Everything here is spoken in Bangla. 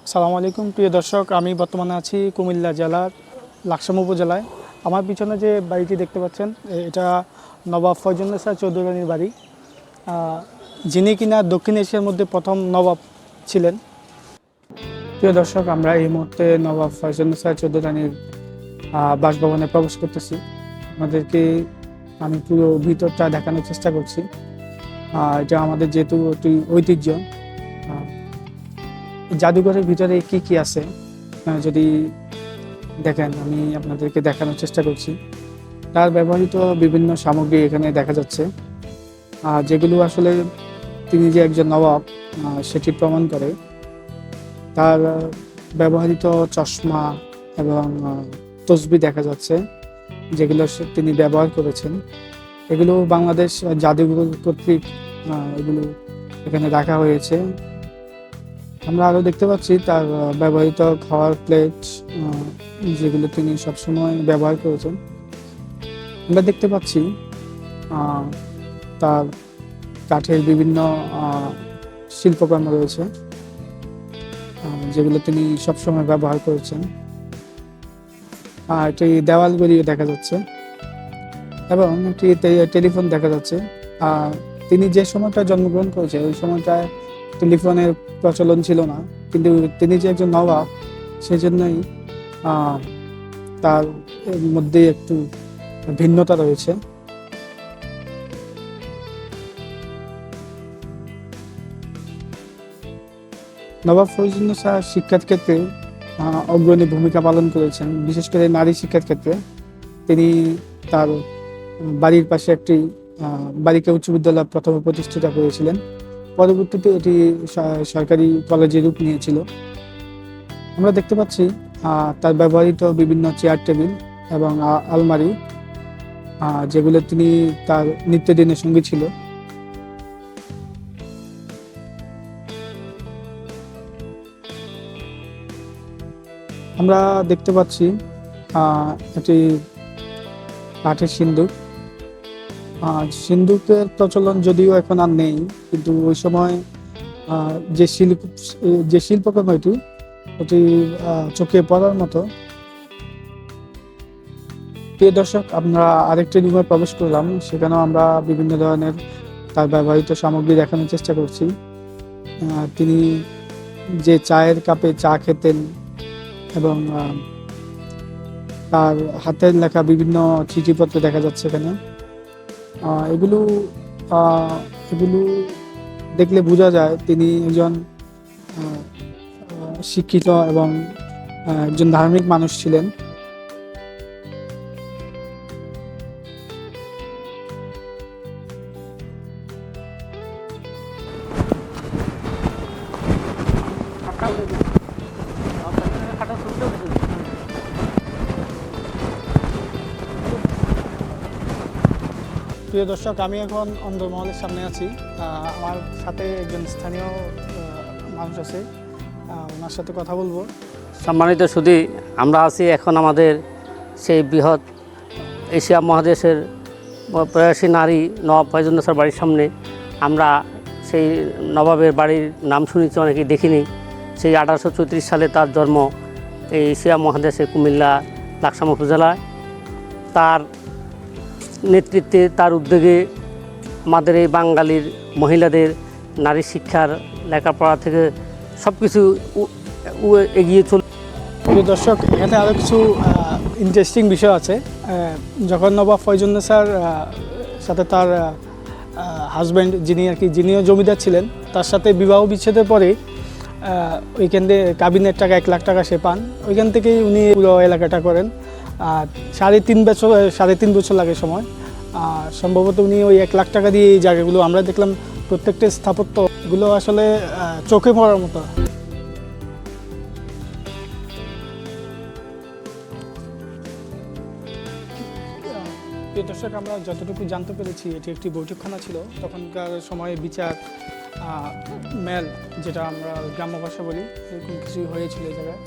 আসসালামু আলাইকুম প্রিয় দর্শক, আমি বর্তমানে আছি কুমিল্লা জেলার লাকসাম উপজেলায়। আমার পিছনে যে বাড়িটি দেখতে পাচ্ছেন, এটা নবাব ফয়জুন্নেছা চৌধুরানীর বাড়ি, যিনি কিনা দক্ষিণ এশিয়ার মধ্যে প্রথম নবাব ছিলেন। প্রিয় দর্শক, আমরা এই মুহূর্তে নবাব ফয়জুন্নেছা চৌধুরানীর বাসভবনে প্রবেশ করতেছি। আমাদেরকে আমি পুরো ভিতরটা দেখানোর চেষ্টা করছি। এটা আমাদের যেহেতু একটি ঐতিহ্য, জাদুঘরের ভিতরে কি কি আছে যদি দেখেন, আমি আপনাদেরকে দেখানোর চেষ্টা করছি। তার ব্যবহৃত বিভিন্ন সামগ্রী এখানে দেখা যাচ্ছে, যেগুলো আসলে তিনি যে একজন নবাব সেটি প্রমাণ করে। তার ব্যবহৃত চশমা এবং তসবি দেখা যাচ্ছে, যেগুলো তিনি ব্যবহার করেছেন। এগুলো বাংলাদেশ জাদুঘর কর্তৃক এগুলো এখানে রাখা হয়েছে। আমরা আরও দেখতে পাচ্ছি তার ব্যবহৃত খাওয়ার প্লেট, যেগুলো তিনি সবসময় ব্যবহার করেছেন। আমরা দেখতে পাচ্ছি তার কাঠের বিভিন্ন শিল্পকর্ম রয়েছে, যেগুলো তিনি সবসময় ব্যবহার করেছেন। একটি দেওয়াল গড়িয়ে দেখা যাচ্ছে এবং একটি টেলিফোন দেখা যাচ্ছে। তিনি যে সময়টা জন্মগ্রহণ করেছে ওই সময়টায় টেলিফোনের প্রচলন ছিল না, কিন্তু তিনি যে একজন নবাব সেজন্যই তার মধ্যে একটু ভিন্নতা রয়েছে। নবাব ফয়জুন্নেছা শিক্ষার ক্ষেত্রে অগ্রণী ভূমিকা পালন করেছেন, বিশেষ করে নারী শিক্ষার ক্ষেত্রে। তিনি তার বাড়ির পাশে একটি বালিকা উচ্চ বিদ্যালয় প্রথমে প্রতিষ্ঠিত করেছিলেন। পরবর্তীতে এটি সরকারি কলেজে রূপ নিয়েছিল। আমরা দেখতে পাচ্ছি তার ব্যবহৃত বিভিন্ন চেয়ার টেবিল এবং আলমারি, যেগুলো তিনি তার নিত্যদিনের সঙ্গী ছিল। আমরা দেখতে পাচ্ছি একটি কাঠের সিন্দুক। সিন্দুকের প্রচলন যদিও এখন আর নেই, কিন্তু ওই সময় যে শিল্পকর্ম এটি চোখে পড়ার মতো। প্রিয় দর্শক, আমরা আরেকটি রুমে প্রবেশ করলাম, সেখানেও আমরা বিভিন্ন ধরনের তার ব্যবহৃত সামগ্রী দেখানোর চেষ্টা করছি। তিনি যে চায়ের কাপে চা খেতেন এবং তার হাতের লেখা বিভিন্ন চিঠিপত্র দেখা যাচ্ছে এখানে। এগুলো দেখলে বোঝা যায় তিনি একজন শিক্ষিত এবং একজন ধার্মিক মানুষ ছিলেন। প্রিয় দর্শক, আমি এখন অন্দরমহলের সামনে আছি। আমার সাথে একজন স্থানীয় মানুষ আছে, ওনার সাথে কথা বলবো। সম্মানিত সুধী, আমরা আছি এখন আমাদের সেই বৃহৎ এশিয়া মহাদেশের প্রয়াসী নারী নবাব ফয়জুন্নেছার বাড়ির সামনে। আমরা সেই নবাবের বাড়ির নাম শুনেছি, অনেকেই দেখিনি। সেই 1834 সালে তার জন্ম এই এশিয়া মহাদেশে কুমিল্লা লাকসাম উপজেলায়। তার নেতৃত্বে, তার উদ্যোগে আমাদের এই বাঙালির মহিলাদের নারী শিক্ষার, লেখাপড়া থেকে সব কিছু এগিয়ে চলে। প্রিয় দর্শক, এখানে আরও কিছু ইন্টারেস্টিং বিষয় আছে। যখন নবাব ফয়জুন্নেছার সাথে তার হাজব্যান্ড, যিনিও জমিদার ছিলেন, তার সাথে বিবাহ বিচ্ছেদের পরে ওইখান থেকে কাবিনের টাকা 1 লাখ টাকা সে পান। ওইখান থেকেই উনি পুরো এলাকাটা করেন। 3.5 বছর লাগে সময়। সম্ভবত উনি ওই 1 লাখ টাকা দিয়ে এই জায়গাগুলো, আমরা দেখলাম প্রত্যেকটা স্থাপত্যগুলো আসলে চোখে পড়ার মতো। দর্শক, আমরা যতটুকু জানতে পেরেছি, এটি একটি বৈঠকখানা ছিল তখনকার সময়ে, বিচার মেল, যেটা আমরা গ্রাম্য ভাষা বলি, এরকম কিছু হয়েছিল এই জায়গায়।